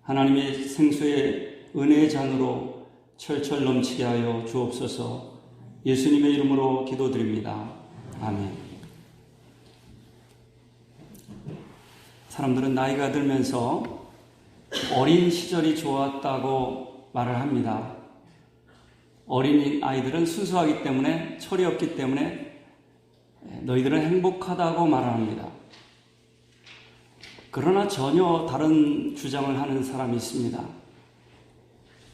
하나님의 생수의 은혜의 잔으로 철철 넘치게 하여 주옵소서. 예수님의 이름으로 기도드립니다. 아멘. 사람들은 나이가 들면서 어린 시절이 좋았다고 말을 합니다. 어린 아이들은 순수하기 때문에, 철이 없기 때문에 너희들은 행복하다고 말을 합니다. 그러나 전혀 다른 주장을 하는 사람이 있습니다.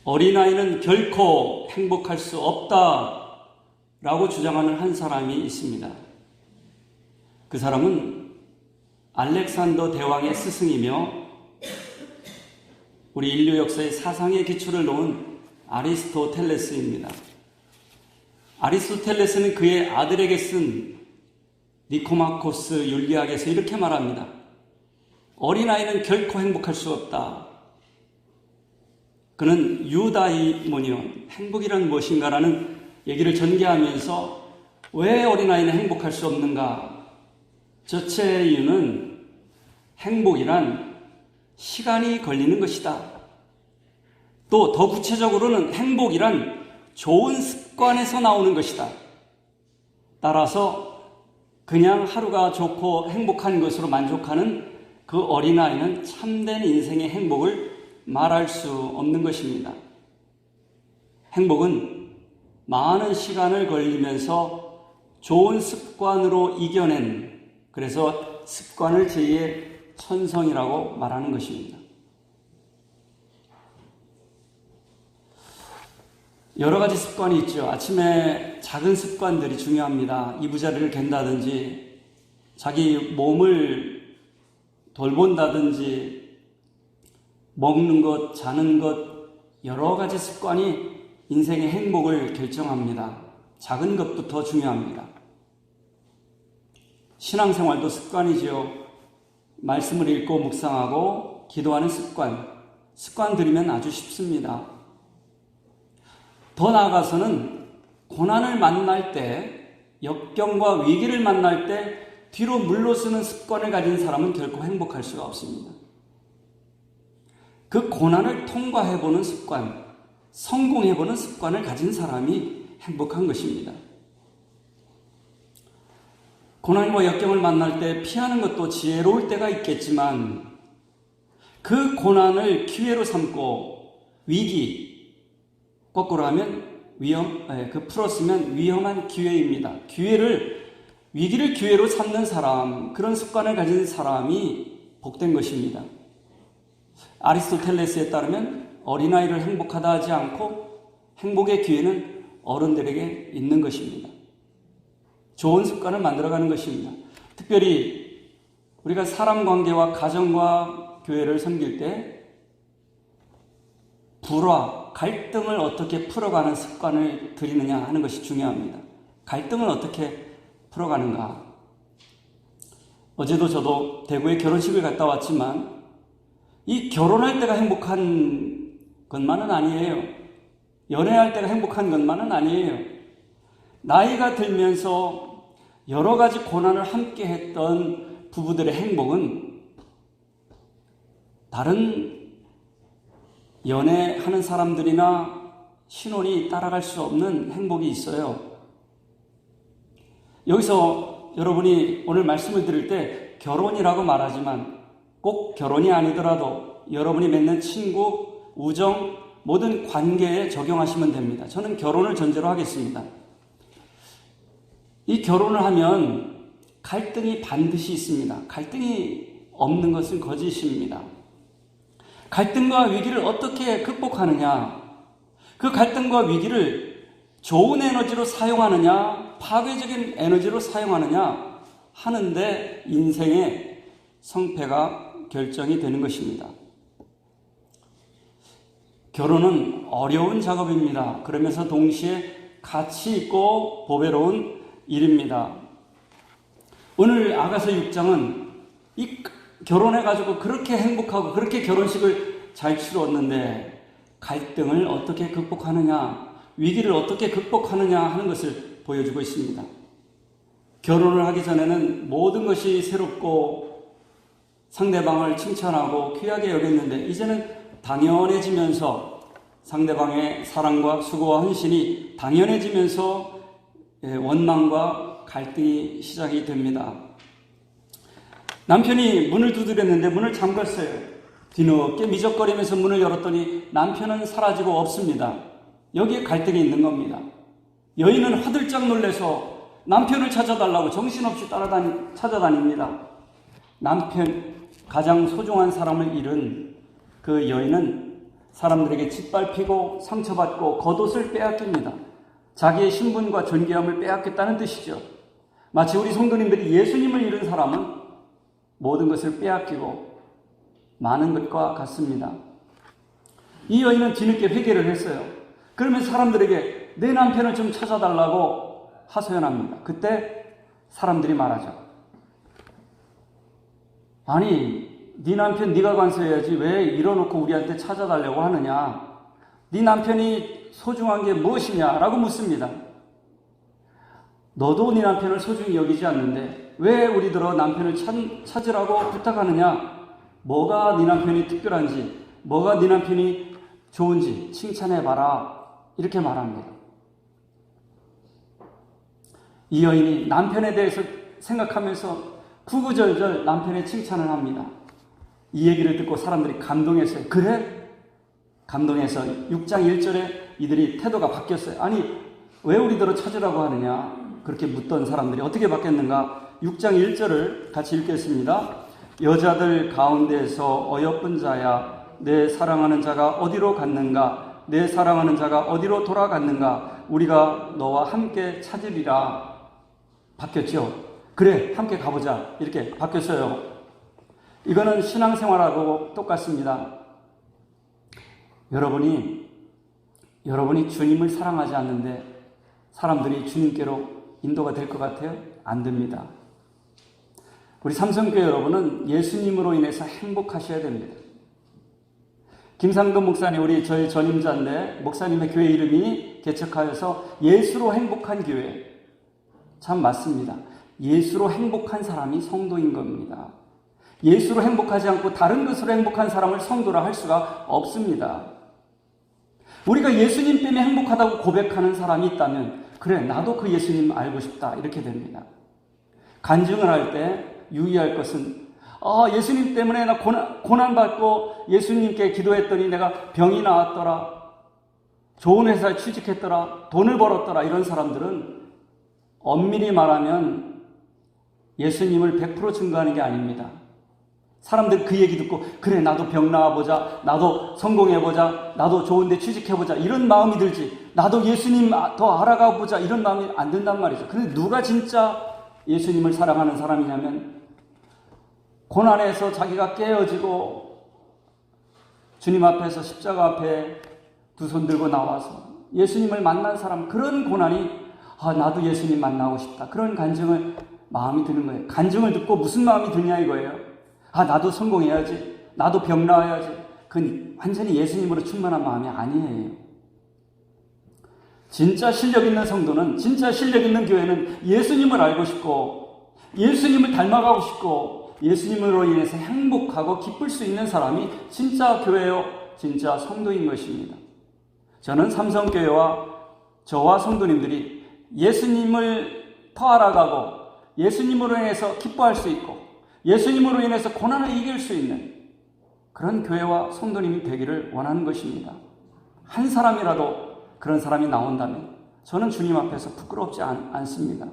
어린아이는 결코 행복할 수 없다라고 주장하는 한 사람이 있습니다. 그 사람은 알렉산더 대왕의 스승이며 우리 인류 역사의 사상의 기초를 놓은 아리스토텔레스입니다. 아리스토텔레스는 그의 아들에게 쓴 니코마코스 윤리학에서 이렇게 말합니다. 어린아이는 결코 행복할 수 없다. 그는 유다이모니온, 행복이란 무엇인가라는 얘기를 전개하면서 왜 어린아이는 행복할 수 없는가? 저체의 이유는 행복이란 시간이 걸리는 것이다. 또 더 구체적으로는 행복이란 좋은 습관에서 나오는 것이다. 따라서 그냥 하루가 좋고 행복한 것으로 만족하는 그 어린아이는 참된 인생의 행복을 말할 수 없는 것입니다. 행복은 많은 시간을 걸리면서 좋은 습관으로 이겨낸, 그래서 습관을 제2의 천성이라고 말하는 것입니다. 여러 가지 습관이 있죠. 아침에 작은 습관들이 중요합니다. 이부자리를 갠다든지, 자기 몸을 돌본다든지, 먹는 것, 자는 것, 여러 가지 습관이 인생의 행복을 결정합니다. 작은 것부터 중요합니다. 신앙생활도 습관이지요. 말씀을 읽고 묵상하고 기도하는 습관 들이면 아주 쉽습니다. 더 나아가서는 고난을 만날 때, 역경과 위기를 만날 때 뒤로 물러서는 습관을 가진 사람은 결코 행복할 수가 없습니다. 그 고난을 통과해보는 습관, 성공해보는 습관을 가진 사람이 행복한 것입니다. 고난과 역경을 만날 때 피하는 것도 지혜로울 때가 있겠지만 그 고난을 기회로 삼고 위기, 거꾸로 하면 풀었으면 위험한 기회입니다. 위기를 기회로 삼는 사람, 그런 습관을 가진 사람이 복된 것입니다. 아리스토텔레스에 따르면 어린아이를 행복하다 하지 않고 행복의 기회는 어른들에게 있는 것입니다. 좋은 습관을 만들어가는 것입니다. 특별히 우리가 사람 관계와 가정과 교회를 섬길 때 불화, 갈등을 어떻게 풀어가는 습관을 들이느냐 하는 것이 중요합니다. 갈등을 어떻게 풀어가는가. 어제도 저도 대구에 결혼식을 갔다 왔지만 이 결혼할 때가 행복한 것만은 아니에요. 연애할 때가 행복한 것만은 아니에요. 나이가 들면서 여러 가지 고난을 함께 했던 부부들의 행복은 다른 연애하는 사람들이나 신혼이 따라갈 수 없는 행복이 있어요. 여기서 여러분이 오늘 말씀을 들을 때 결혼이라고 말하지만 꼭 결혼이 아니더라도 여러분이 맺는 친구, 우정, 모든 관계에 적용하시면 됩니다. 저는 결혼을 전제로 하겠습니다. 이 결혼을 하면 갈등이 반드시 있습니다. 갈등이 없는 것은 거짓입니다. 갈등과 위기를 어떻게 극복하느냐, 그 갈등과 위기를 좋은 에너지로 사용하느냐, 파괴적인 에너지로 사용하느냐 하는데 인생의 성패가 결정이 되는 것입니다. 결혼은 어려운 작업입니다. 그러면서 동시에 가치 있고 보배로운 일입니다. 오늘 아가서 6장은 이 결혼해가지고 그렇게 행복하고 그렇게 결혼식을 잘 치루었는데 갈등을 어떻게 극복하느냐, 위기를 어떻게 극복하느냐 하는 것을 보여주고 있습니다. 결혼을 하기 전에는 모든 것이 새롭고 상대방을 칭찬하고 귀하게 여겼는데 이제는 당연해지면서 상대방의 사랑과 수고와 헌신이 당연해지면서 원망과 갈등이 시작이 됩니다. 남편이 문을 두드렸는데 문을 잠갔어요. 뒤늦게 미적거리면서 문을 열었더니 남편은 사라지고 없습니다. 여기에 갈등이 있는 겁니다. 여인은 화들짝 놀라서 남편을 찾아달라고 정신없이 찾아다닙니다. 남편, 가장 소중한 사람을 잃은 그 여인은 사람들에게 짓밟히고 상처받고 겉옷을 빼앗깁니다. 자기의 신분과 존귀함을 빼앗겼다는 뜻이죠. 마치 우리 성도님들이 예수님을 잃은 사람은 모든 것을 빼앗기고 많은 것과 같습니다. 이 여인은 뒤늦게 회개를 했어요. 그러면 사람들에게 내 남편을 좀 찾아달라고 하소연합니다. 그때 사람들이 말하죠. 아니, 네 남편 네가 관서해야지 왜 이러놓고 우리한테 찾아달라고 하느냐? 네 남편이 소중한 게 무엇이냐라고 묻습니다. 너도 네 남편을 소중히 여기지 않는데 왜 우리들어 남편을 찾으라고 부탁하느냐? 뭐가 네 남편이 특별한지, 뭐가 네 남편이 좋은지 칭찬해봐라. 이렇게 말합니다. 이 여인이 남편에 대해서 생각하면서 구구절절 남편의 칭찬을 합니다. 이 얘기를 듣고 사람들이 감동했어요. 그래? 감동해서 6장 1절에 이들이 태도가 바뀌었어요. 아니, 왜 우리들을 찾으라고 하느냐? 그렇게 묻던 사람들이 어떻게 바뀌었는가? 6장 1절을 같이 읽겠습니다. 여자들 가운데서 어여쁜 자야, 내 사랑하는 자가 어디로 갔는가? 내 사랑하는 자가 어디로 돌아갔는가? 우리가 너와 함께 찾으리라. 바뀌었죠? 그래, 함께 가보자. 이렇게 바뀌었어요. 이거는 신앙생활하고 똑같습니다. 여러분이 주님을 사랑하지 않는데 사람들이 주님께로 인도가 될 것 같아요? 안 됩니다. 우리 삼성교회 여러분은 예수님으로 인해서 행복하셔야 됩니다. 김상돈 목사님, 저희 전임자인데 목사님의 교회 이름이 개척하여서 예수로 행복한 교회. 참 맞습니다. 예수로 행복한 사람이 성도인 겁니다. 예수로 행복하지 않고 다른 것으로 행복한 사람을 성도라 할 수가 없습니다. 우리가 예수님 때문에 행복하다고 고백하는 사람이 있다면 그래, 나도 그 예수님 알고 싶다. 이렇게 됩니다. 간증을 할 때 유의할 것은 예수님 때문에 나 고난받고 예수님께 기도했더니 내가 병이 나았더라. 좋은 회사에 취직했더라. 돈을 벌었더라. 이런 사람들은 엄밀히 말하면 예수님을 100% 증거하는 게 아닙니다. 사람들 그 얘기 듣고 그래, 나도 병 나아보자, 나도 성공해보자, 나도 좋은 데 취직해보자 이런 마음이 들지, 나도 예수님 더 알아가보자 이런 마음이 안 든단 말이죠. 그런데 누가 진짜 예수님을 사랑하는 사람이냐면 고난에서 자기가 깨어지고 주님 앞에서 십자가 앞에 두 손 들고 나와서 예수님을 만난 사람, 그런 고난이 나도 예수님 만나고 싶다, 그런 간증을 마음이 드는 거예요. 간증을 듣고 무슨 마음이 드냐 이거예요. 나도 성공해야지, 나도 병 나아야지. 그건 완전히 예수님으로 충만한 마음이 아니에요. 진짜 실력 있는 성도는, 진짜 실력 있는 교회는 예수님을 알고 싶고 예수님을 닮아가고 싶고 예수님으로 인해서 행복하고 기쁠 수 있는 사람이 진짜 교회요, 진짜 성도인 것입니다. 저는 삼성교회와 저와 성도님들이 예수님을 더 알아가고 예수님으로 인해서 기뻐할 수 있고 예수님으로 인해서 고난을 이길 수 있는 그런 교회와 성도님이 되기를 원하는 것입니다. 한 사람이라도 그런 사람이 나온다면 저는 주님 앞에서 부끄럽지 않습니다.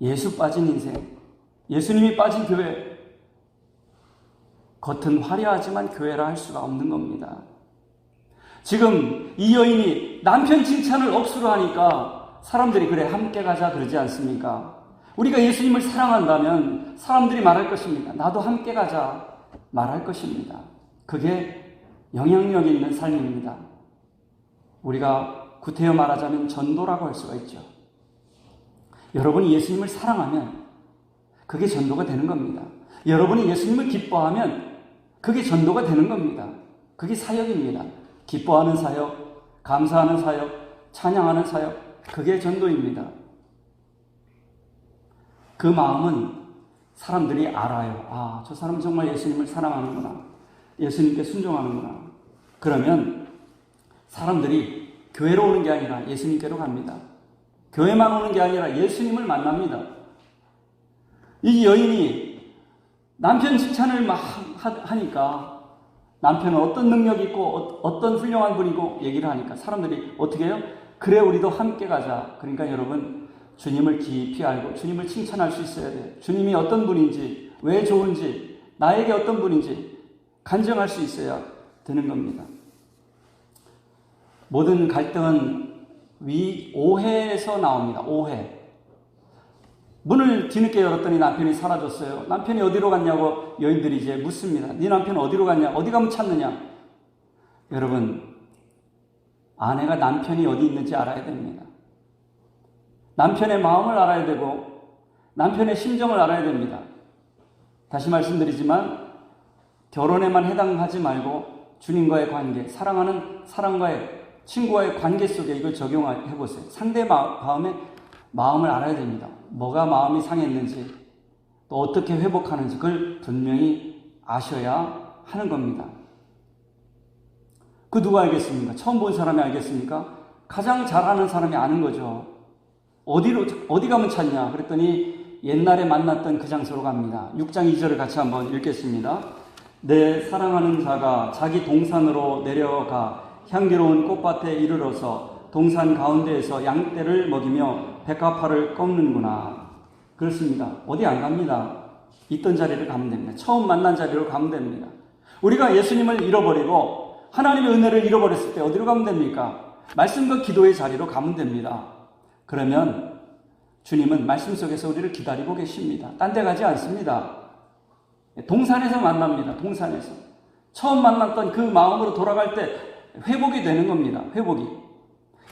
예수 빠진 인생, 예수님이 빠진 교회, 겉은 화려하지만 교회라 할 수가 없는 겁니다. 지금 이 여인이 남편 칭찬을 억수로 하니까 사람들이 그래, 함께 가자 그러지 않습니까? 우리가 예수님을 사랑한다면 사람들이 말할 것입니다. 나도 함께 가자 말할 것입니다. 그게 영향력 있는 삶입니다. 우리가 구태여 말하자면 전도라고 할 수가 있죠. 여러분이 예수님을 사랑하면 그게 전도가 되는 겁니다. 여러분이 예수님을 기뻐하면 그게 전도가 되는 겁니다. 그게 사역입니다. 기뻐하는 사역, 감사하는 사역, 찬양하는 사역, 그게 전도입니다. 그 마음은 사람들이 알아요. 아, 저 사람 정말 예수님을 사랑하는구나. 예수님께 순종하는구나. 그러면 사람들이 교회로 오는 게 아니라 예수님께로 갑니다. 교회만 오는 게 아니라 예수님을 만납니다. 이 여인이 남편 칭찬을 막 하니까, 남편은 어떤 능력이 있고 어떤 훌륭한 분이고 얘기를 하니까 사람들이 어떻게 해요? 그래, 우리도 함께 가자. 그러니까 여러분, 주님을 깊이 알고 주님을 칭찬할 수 있어야 돼요. 주님이 어떤 분인지, 왜 좋은지, 나에게 어떤 분인지 간증할 수 있어야 되는 겁니다. 모든 갈등은 오해에서 나옵니다. 오해. 문을 뒤늦게 열었더니 남편이 사라졌어요. 남편이 어디로 갔냐고 여인들이 이제 묻습니다. 네 남편 어디로 갔냐? 어디 가면 찾느냐? 여러분, 아내가 남편이 어디 있는지 알아야 됩니다. 남편의 마음을 알아야 되고 남편의 심정을 알아야 됩니다. 다시 말씀드리지만 결혼에만 해당하지 말고 주님과의 관계, 사랑하는 사람과의, 친구와의 관계 속에 이걸 적용해 보세요. 상대의 마음을 알아야 됩니다. 뭐가 마음이 상했는지, 또 어떻게 회복하는지 그걸 분명히 아셔야 하는 겁니다. 그 누가 알겠습니까? 처음 본 사람이 알겠습니까? 가장 잘 아는 사람이 아는 거죠. 어디 가면 찾냐? 그랬더니 옛날에 만났던 그 장소로 갑니다. 6장 2절을 같이 한번 읽겠습니다. 내 사랑하는 자가 자기 동산으로 내려가 향기로운 꽃밭에 이르러서 동산 가운데에서 양떼를 먹이며 백합화를 꺾는구나. 그렇습니다. 어디 안 갑니다. 있던 자리를 가면 됩니다. 처음 만난 자리로 가면 됩니다. 우리가 예수님을 잃어버리고 하나님의 은혜를 잃어버렸을 때 어디로 가면 됩니까? 말씀과 기도의 자리로 가면 됩니다. 그러면 주님은 말씀 속에서 우리를 기다리고 계십니다. 딴 데 가지 않습니다. 동산에서 만납니다. 동산에서. 처음 만났던 그 마음으로 돌아갈 때 회복이 되는 겁니다. 회복이.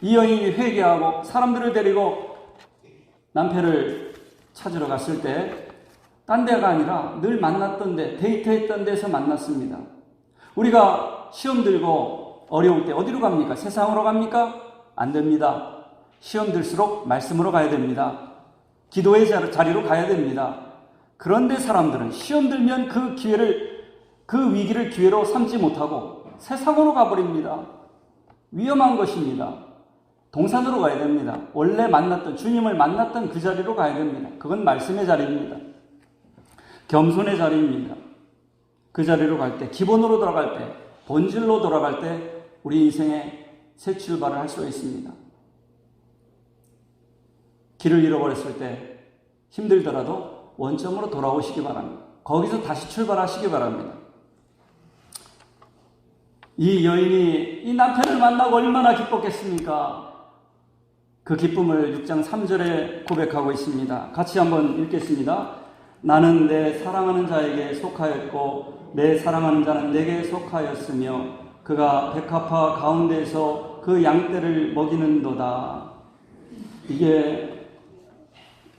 이 여인이 회개하고 사람들을 데리고 남편을 찾으러 갔을 때 딴 데가 아니라 늘 만났던 데, 데이트했던 데서 만났습니다. 우리가 시험 들고 어려울 때 어디로 갑니까? 세상으로 갑니까? 안 됩니다. 시험 들수록 말씀으로 가야 됩니다. 기도의 자리로 가야 됩니다. 그런데 사람들은 시험 들면 그 위기를 기회로 삼지 못하고 세상으로 가버립니다. 위험한 것입니다. 동산으로 가야 됩니다. 원래 만났던, 주님을 만났던 그 자리로 가야 됩니다. 그건 말씀의 자리입니다. 겸손의 자리입니다. 그 자리로 갈 때, 기본으로 돌아갈 때, 본질로 돌아갈 때 우리 인생의 새 출발을 할 수가 있습니다. 길을 잃어버렸을 때 힘들더라도 원점으로 돌아오시기 바랍니다. 거기서 다시 출발하시기 바랍니다. 이 여인이 이 남편을 만나고 얼마나 기뻤겠습니까? 그 기쁨을 6장 3절에 고백하고 있습니다. 같이 한번 읽겠습니다. 나는 내 사랑하는 자에게 속하였고 내 사랑하는 자는 내게 속하였으며 그가 백합화 가운데에서 그 양떼를 먹이는도다. 이게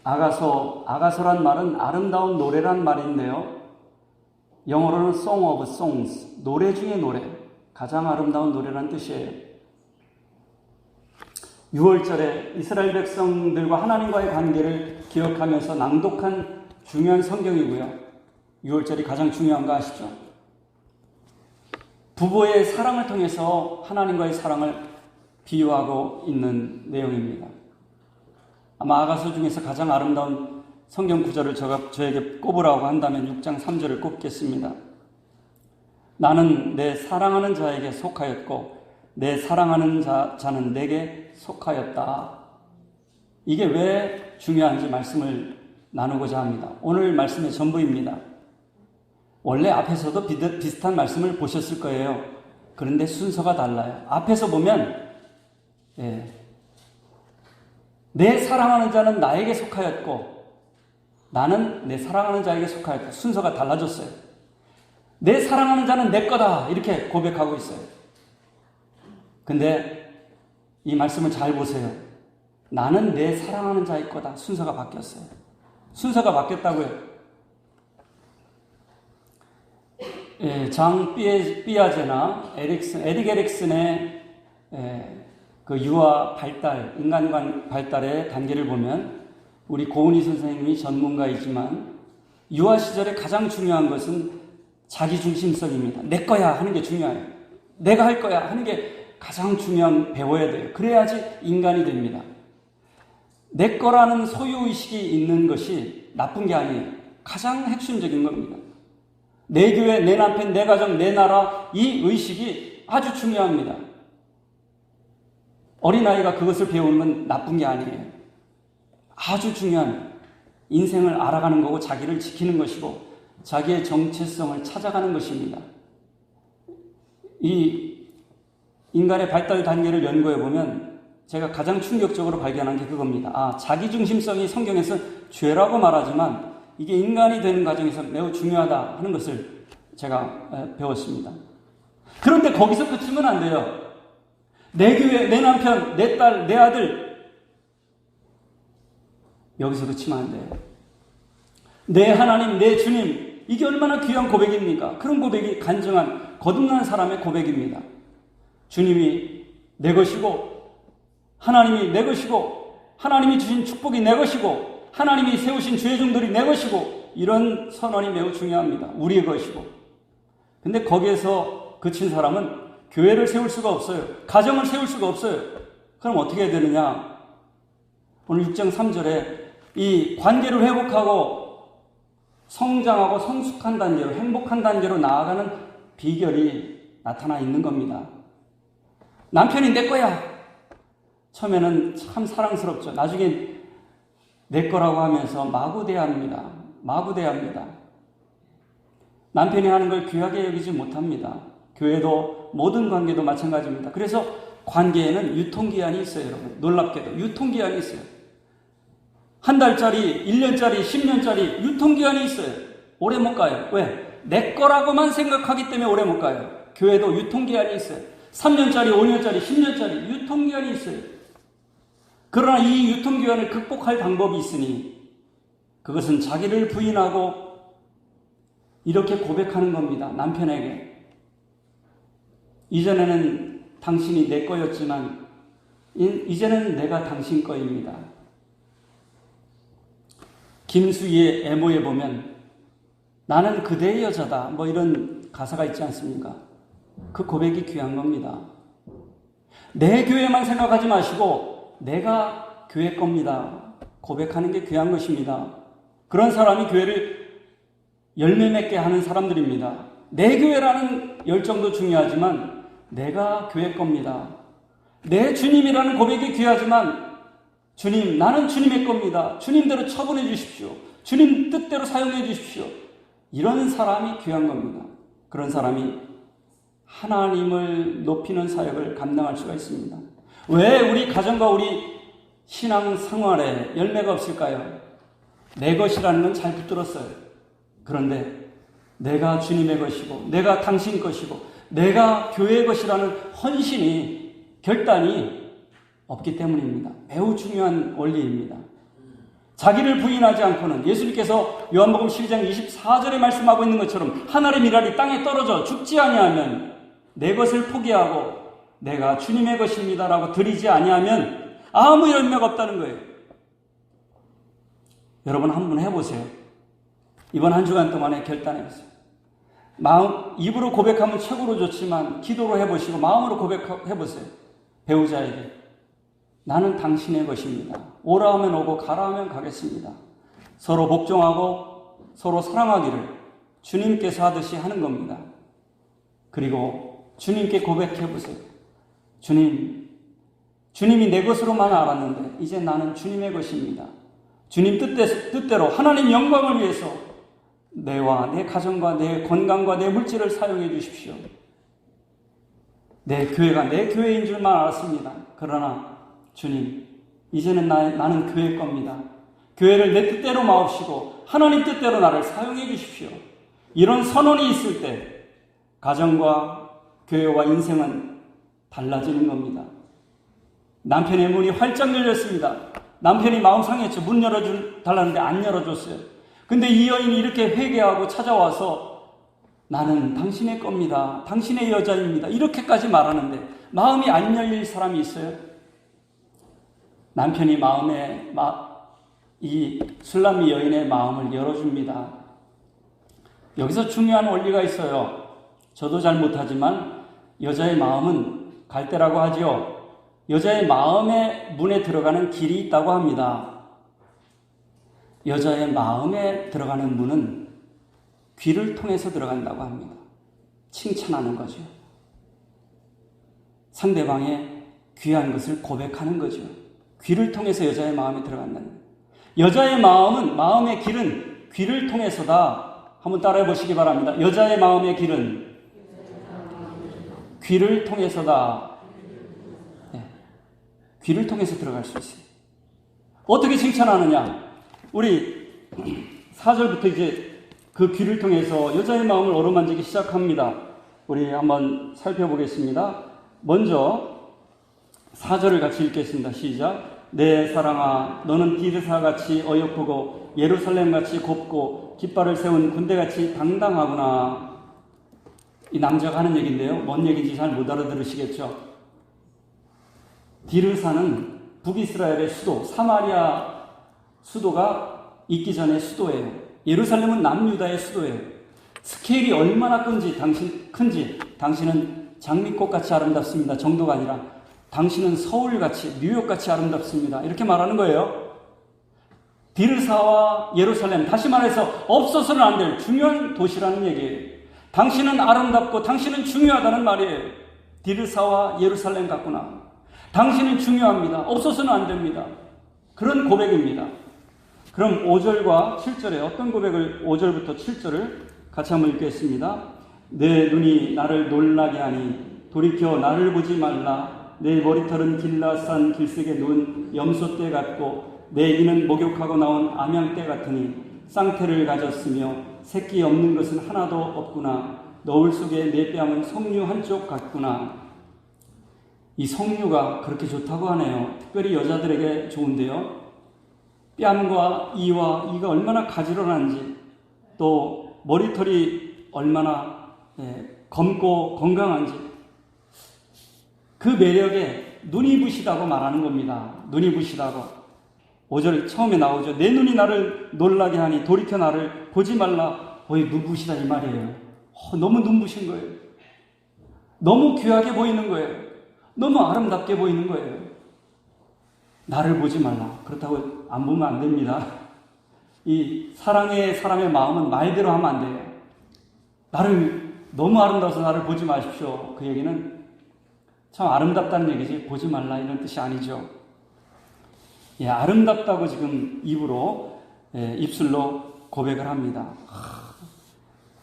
아가서란 말은 아름다운 노래란 말인데요. 영어로는 Song of Songs, 노래 중에 노래, 가장 아름다운 노래란 뜻이에요. 6월절에 이스라엘 백성들과 하나님과의 관계를 기억하면서 낭독한 중요한 성경이고요. 6월절이 가장 중요한 거 아시죠? 부부의 사랑을 통해서 하나님과의 사랑을 비유하고 있는 내용입니다. 아마 아가서 중에서 가장 아름다운 성경 구절을 저에게 꼽으라고 한다면 6장 3절을 꼽겠습니다. 나는 내 사랑하는 자에게 속하였고 내 사랑하는 자는 내게 속하였다. 이게 왜 중요한지 말씀을 나누고자 합니다. 오늘 말씀의 전부입니다. 원래 앞에서도 비슷한 말씀을 보셨을 거예요. 그런데 순서가 달라요. 앞에서 보면 내 사랑하는 자는 나에게 속하였고 나는 내 사랑하는 자에게 속하였고 순서가 달라졌어요. 내 사랑하는 자는 내 거다 이렇게 고백하고 있어요. 근데 이 말씀을 잘 보세요. 나는 내 사랑하는 자의 거다. 순서가 바뀌었어요. 순서가 바뀌었다고요. 장 삐아제나 에릭 에릭슨의 그 유아 발달, 인간관 발달의 단계를 보면 우리 고은희 선생님이 전문가이지만 유아 시절에 가장 중요한 것은 자기중심성입니다. 내 거야 하는 게 중요해요. 내가 할 거야 하는 게 가장 중요한 배워야 돼요. 그래야지 인간이 됩니다. 내 거라는 소유의식이 있는 것이 나쁜 게 아니에요. 가장 핵심적인 겁니다. 내 교회, 내 남편, 내 가정, 내 나라, 이 의식이 아주 중요합니다. 어린아이가 그것을 배우는 건 나쁜 게 아니에요. 아주 중요한 인생을 알아가는 거고 자기를 지키는 것이고 자기의 정체성을 찾아가는 것입니다. 이 인간의 발달 단계를 연구해 보면 제가 가장 충격적으로 발견한 게 그겁니다. 자기중심성이 성경에서 죄라고 말하지만 이게 인간이 되는 과정에서 매우 중요하다 하는 것을 제가 배웠습니다. 그런데 거기서 그치면 안 돼요. 내 교회, 내 남편, 내 딸, 내 아들 여기서 그치면 안 돼요. 내 하나님, 내 주님, 이게 얼마나 귀한 고백입니까? 그런 고백이 간증한 거듭난 사람의 고백입니다. 주님이 내 것이고 하나님이 내 것이고 하나님이 주신 축복이 내 것이고 하나님이 세우신 주의 종들이 내 것이고 이런 선언이 매우 중요합니다. 우리의 것이고. 근데 거기에서 그친 사람은 교회를 세울 수가 없어요. 가정을 세울 수가 없어요. 그럼 어떻게 해야 되느냐? 오늘 6장 3절에 이 관계를 회복하고 성장하고 성숙한 단계로 행복한 단계로 나아가는 비결이 나타나 있는 겁니다. 남편이 내 거야. 처음에는 참 사랑스럽죠. 나중에 내 거라고 하면서 마구대합니다. 마구대합니다. 남편이 하는 걸 귀하게 여기지 못합니다. 교회도 모든 관계도 마찬가지입니다. 그래서 관계에는 유통기한이 있어요, 여러분. 놀랍게도 유통기한이 있어요. 한 달짜리, 1년짜리, 10년짜리 유통기한이 있어요. 오래 못 가요. 왜? 내 거라고만 생각하기 때문에 오래 못 가요. 교회도 유통기한이 있어요. 3년짜리, 5년짜리, 10년짜리 유통기한이 있어요. 그러나 이 유통기한을 극복할 방법이 있으니 그것은 자기를 부인하고 이렇게 고백하는 겁니다. 남편에게. 이전에는 당신이 내 거였지만 이제는 내가 당신 거입니다. 김수희의 애모에 보면 나는 그대의 여자다 뭐 이런 가사가 있지 않습니까? 그 고백이 귀한 겁니다. 내 교회만 생각하지 마시고 내가 교회 겁니다. 고백하는 게 귀한 것입니다. 그런 사람이 교회를 열매 맺게 하는 사람들입니다. 내 교회라는 열정도 중요하지만 내가 교회 겁니다. 내 주님이라는 고백이 귀하지만 주님, 나는 주님의 겁니다. 주님대로 처분해 주십시오. 주님 뜻대로 사용해 주십시오. 이런 사람이 귀한 겁니다. 그런 사람이 하나님을 높이는 사역을 감당할 수가 있습니다. 왜 우리 가정과 우리 신앙 생활에 열매가 없을까요? 내 것이라는 건 잘 붙들었어요. 그런데 내가 주님의 것이고 내가 당신 것이고 내가 교회의 것이라는 헌신이 결단이 없기 때문입니다. 매우 중요한 원리입니다. 자기를 부인하지 않고는 예수님께서 요한복음 12장 24절에 말씀하고 있는 것처럼 하늘의 미랄이 땅에 떨어져 죽지 아니하면 내 것을 포기하고 내가 주님의 것입니다라고 드리지 아니하면 아무 열매가 없다는 거예요. 여러분 한번 해보세요. 이번 한 주간 동안에 결단해보세요. 입으로 고백하면 최고로 좋지만 기도로 해보시고 마음으로 고백해보세요. 배우자에게 나는 당신의 것입니다. 오라 하면 오고 가라 하면 가겠습니다. 서로 복종하고 서로 사랑하기를 주님께서 하듯이 하는 겁니다. 그리고 주님께 고백해보세요. 주님이 내 것으로만 알았는데 이제 나는 주님의 것입니다. 주님 뜻대로 하나님 영광을 위해서 내와 내 가정과 내 건강과 내 물질을 사용해 주십시오. 내 교회가 내 교회인 줄만 알았습니다. 그러나 주님, 이제는 나는 교회 겁니다. 교회를 내 뜻대로 마옵시고 하나님 뜻대로 나를 사용해 주십시오. 이런 선언이 있을 때 가정과 교회와 인생은 달라지는 겁니다. 남편의 문이 활짝 열렸습니다. 남편이 마음 상했죠. 문 열어달라는데 안 열어줬어요. 근데 이 여인이 이렇게 회개하고 찾아와서 나는 당신의 겁니다. 당신의 여자입니다. 이렇게까지 말하는데 마음이 안 열릴 사람이 있어요? 남편이 이 술람미 여인의 마음을 열어줍니다. 여기서 중요한 원리가 있어요. 저도 잘 못하지만 여자의 마음은 갈대라고 하지요. 여자의 마음의 문에 들어가는 길이 있다고 합니다. 여자의 마음에 들어가는 문은 귀를 통해서 들어간다고 합니다. 칭찬하는 거죠. 상대방의 귀한 것을 고백하는 거죠. 귀를 통해서 여자의 마음에 들어간다는 거예요. 여자의 마음은, 마음의 길은 귀를 통해서다. 한번 따라해 보시기 바랍니다. 여자의 마음의 길은 귀를 통해서다. 네. 귀를 통해서 들어갈 수 있어요. 어떻게 칭찬하느냐? 우리 4절부터 이제 그 귀를 통해서 여자의 마음을 어루만지기 시작합니다. 우리 한번 살펴보겠습니다. 먼저 4절을 같이 읽겠습니다. 시작. 내 사랑아, 너는 디르사같이 어여쁘고 예루살렘같이 곱고 깃발을 세운 군대같이 당당하구나. 이 낭자가 하는 얘기인데요. 뭔 얘기인지 잘 못 알아들으시겠죠? 디르사는 북이스라엘의 수도, 사마리아 수도가 있기 전의 수도예요. 예루살렘은 남유다의 수도예요. 스케일이 얼마나 큰지 당신은 장미꽃같이 아름답습니다. 정도가 아니라 당신은 서울같이, 뉴욕같이 아름답습니다. 이렇게 말하는 거예요. 디르사와 예루살렘, 다시 말해서 없어서는 안 될 중요한 도시라는 얘기예요. 당신은 아름답고 당신은 중요하다는 말이에요. 디르사와 예루살렘 같구나. 당신은 중요합니다. 없어서는 안 됩니다. 그런 고백입니다. 그럼 5절과 7절에 어떤 고백을, 5절부터 7절을 같이 한번 읽겠습니다. 내 눈이 나를 놀라게 하니 돌이켜 나를 보지 말라. 내 머리털은 길라산 길석에 누운 염소떼 같고 내 이는 목욕하고 나온 암양떼 같으니 쌍태를 가졌으며 새끼 없는 것은 하나도 없구나. 너울 속에 내 뺨은 석류 한쪽 같구나. 이 석류가 그렇게 좋다고 하네요. 특별히 여자들에게 좋은데요. 뺨과 이와 이가 얼마나 가지런한지, 또 머리털이 얼마나 검고 건강한지, 그 매력에 눈이 부시다고 말하는 겁니다. 눈이 부시다고. 5절 처음에 나오죠. 내 눈이 나를 놀라게 하니 돌이켜 나를 보지 말라. 눈부시다 이 말이에요. 너무 눈부신 거예요. 너무 귀하게 보이는 거예요. 너무 아름답게 보이는 거예요. 나를 보지 말라. 그렇다고 안 보면 안 됩니다. 이 사랑의 사람의 마음은 말대로 하면 안 돼요. 나를 너무 아름다워서 나를 보지 마십시오. 그 얘기는 참 아름답다는 얘기지 보지 말라 이런 뜻이 아니죠. 예, 아름답다고 지금 입으로 입술로 고백을 합니다.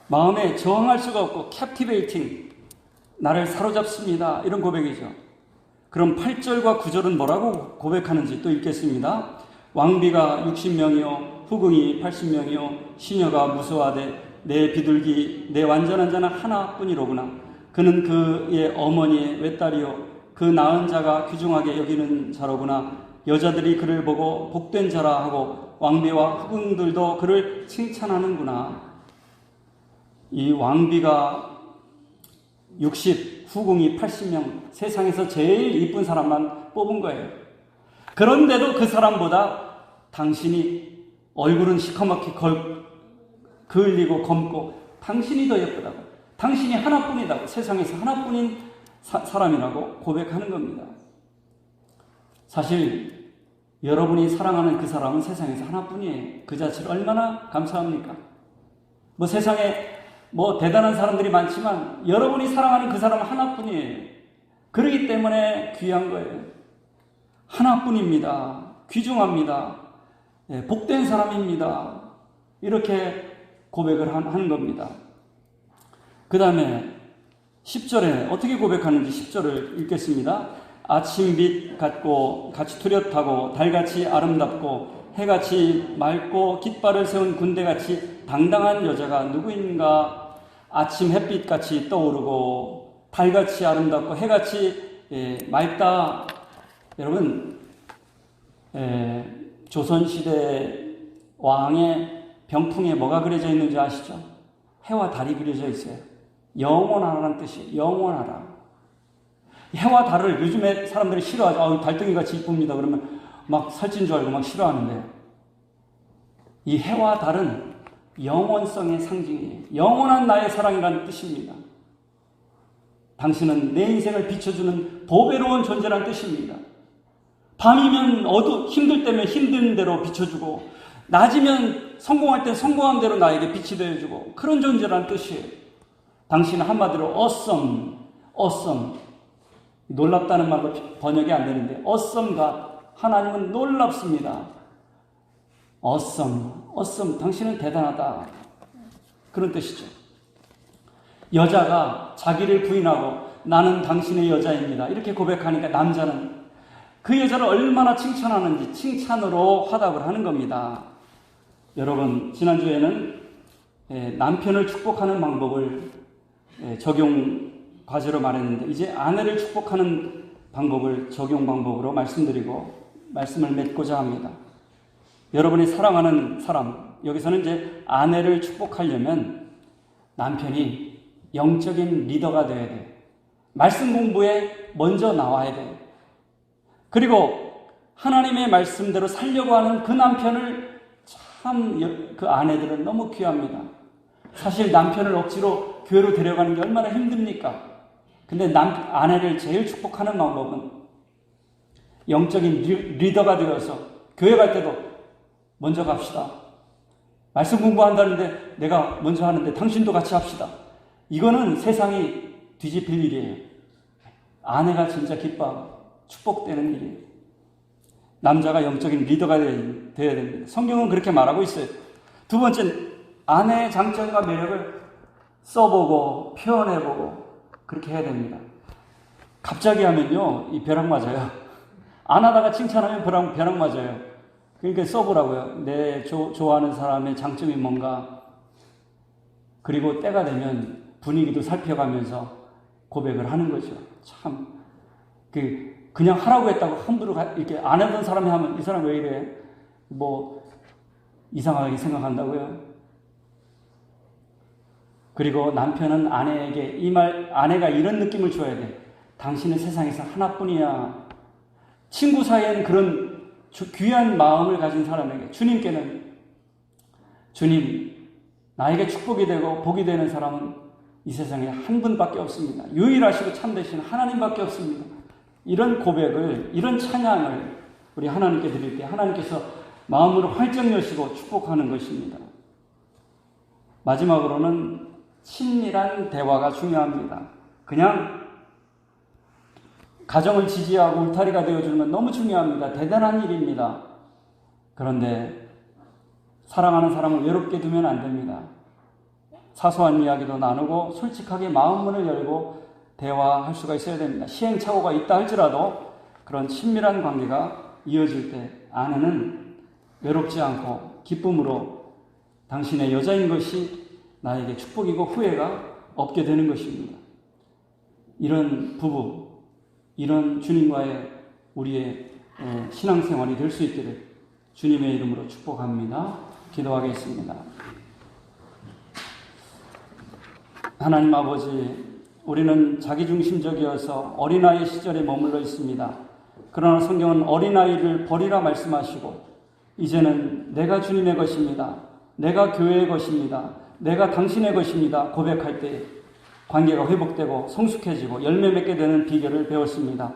마음에 저항할 수가 없고 captivating, 나를 사로잡습니다. 이런 고백이죠. 그럼 8절과 9절은 뭐라고 고백하는지 또 읽겠습니다. 왕비가 60명이요 후궁이 80명이요 시녀가 무수하되 내 비둘기 내 완전한 자는 하나뿐이로구나. 그는 그의 어머니의 외딸이요 그 낳은 자가 귀중하게 여기는 자로구나. 여자들이 그를 보고 복된 자라 하고 왕비와 후궁들도 그를 칭찬하는구나. 이 왕비가 60, 후궁이 80명, 세상에서 제일 이쁜 사람만 뽑은 거예요. 그런데도 그 사람보다 당신이 얼굴은 시커멓게 그을리고 검고 당신이 더 예쁘다고, 당신이 하나뿐이다고, 세상에서 하나뿐인 사람이라고 고백하는 겁니다. 사실 여러분이 사랑하는 그 사람은 세상에서 하나뿐이에요. 그 자체를 얼마나 감사합니까? 세상에 대단한 사람들이 많지만 여러분이 사랑하는 그 사람은 하나뿐이에요. 그렇기 때문에 귀한 거예요. 하나뿐입니다. 귀중합니다. 복된 사람입니다. 이렇게 고백을 하는 겁니다. 그 다음에 10절에 어떻게 고백하는지 10절을 읽겠습니다. 아침빛 같고 같이 뚜렷하고 달같이 아름답고 해같이 맑고 깃발을 세운 군대같이 당당한 여자가 누구인가. 아침 햇빛같이 떠오르고 달같이 아름답고 해같이 맑다. 여러분, 조선시대 왕의 병풍에 뭐가 그려져 있는지 아시죠? 해와 달이 그려져 있어요. 영원하라는 뜻이에요. 영원하라. 해와 달을 요즘에 사람들이 싫어하죠. 달덩이같이 이쁩니다. 그러면 막 살찐 줄 알고 막 싫어하는데, 이 해와 달은 영원성의 상징이에요. 영원한 나의 사랑이라는 뜻입니다. 당신은 내 인생을 비춰주는 보배로운 존재라는 뜻입니다. 밤이면 힘들 때면 힘든 대로 비춰주고, 낮이면 성공할 때 성공한 대로 나에게 빛이 되어주고, 그런 존재라는 뜻이에요. 당신은 한마디로 awesome. 놀랍다는 말로 번역이 안 되는데, awesome가 하나님은 놀랍습니다. awesome. 당신은 대단하다. 그런 뜻이죠. 여자가 자기를 부인하고 나는 당신의 여자입니다, 이렇게 고백하니까 남자는 그 여자를 얼마나 칭찬하는지 칭찬으로 화답을 하는 겁니다. 여러분, 지난주에는 남편을 축복하는 방법을 적용 과제로 말했는데, 이제 아내를 축복하는 방법을 적용 방법으로 말씀을 맺고자 합니다. 여러분이 사랑하는 사람, 여기서는 이제 아내를 축복하려면 남편이 영적인 리더가 되어야 돼. 말씀 공부에 먼저 나와야 돼. 그리고 하나님의 말씀대로 살려고 하는 그 남편을 그 아내들은 너무 귀합니다. 사실 남편을 억지로 교회로 데려가는 게 얼마나 힘듭니까? 근데 아내를 제일 축복하는 방법은 영적인 리더가 되어서 교회 갈 때도 먼저 갑시다. 말씀 공부한다는데 내가 먼저 하는데 당신도 같이 합시다. 이거는 세상이 뒤집힐 일이에요. 아내가 진짜 기뻐하고 축복되는 일이에요. 남자가 영적인 리더가 되어야 됩니다. 성경은 그렇게 말하고 있어요. 두 번째, 아내의 장점과 매력을 써보고 표현해보고 그렇게 해야 됩니다. 갑자기 하면요, 이 벼락 맞아요. 안 하다가 칭찬하면 벼락 맞아요. 그러니까 써보라고요. 내 좋아하는 사람의 장점이 뭔가. 그리고 때가 되면 분위기도 살펴가면서 고백을 하는 거죠. 참, 그냥 하라고 했다고 함부로 이렇게 안 하던 사람이 하면 이 사람 왜 이래? 이상하게 생각한다고요? 그리고 남편은 아내에게 아내가 이런 느낌을 줘야 돼. 당신은 세상에서 하나뿐이야. 친구 사이에는 그런 귀한 마음을 가진 사람에게 주님께는, 주님, 나에게 축복이 되고 복이 되는 사람은 이 세상에 한 분밖에 없습니다. 유일하시고 참되신 하나님밖에 없습니다. 이런 고백을, 이런 찬양을 우리 하나님께 드릴 때 하나님께서 마음으로 활짝 여시고 축복하는 것입니다. 마지막으로는 친밀한 대화가 중요합니다. 그냥 가정을 지지하고 울타리가 되어주는 건 너무 중요합니다. 대단한 일입니다. 그런데 사랑하는 사람을 외롭게 두면 안 됩니다. 사소한 이야기도 나누고 솔직하게 마음문을 열고 대화할 수가 있어야 됩니다. 시행착오가 있다 할지라도 그런 친밀한 관계가 이어질 때 아내는 외롭지 않고 기쁨으로 당신의 여자인 것이 나에게 축복이고 후회가 없게 되는 것입니다. 이런 부부, 이런 주님과의 우리의 신앙생활이 될 수 있기를 주님의 이름으로 축복합니다. 기도하겠습니다. 하나님 아버지, 우리는 자기중심적이어서 어린아이 시절에 머물러 있습니다. 그러나 성경은 어린아이를 버리라 말씀하시고 이제는 내가 주님의 것입니다. 내가 교회의 것입니다. 내가 당신의 것입니다. 고백할 때 관계가 회복되고 성숙해지고 열매 맺게 되는 비결을 배웠습니다.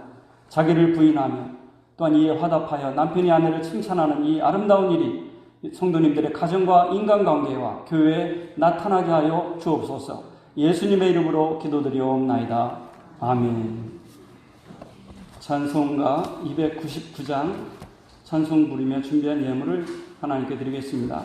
자기를 부인하며 또한 이에 화답하여 남편이 아내를 칭찬하는 이 아름다운 일이 성도님들의 가정과 인간관계와 교회에 나타나게 하여 주옵소서. 예수님의 이름으로 기도드리옵나이다. 아멘. 찬송가 299장 찬송 부르며 준비한 예물을 하나님께 드리겠습니다.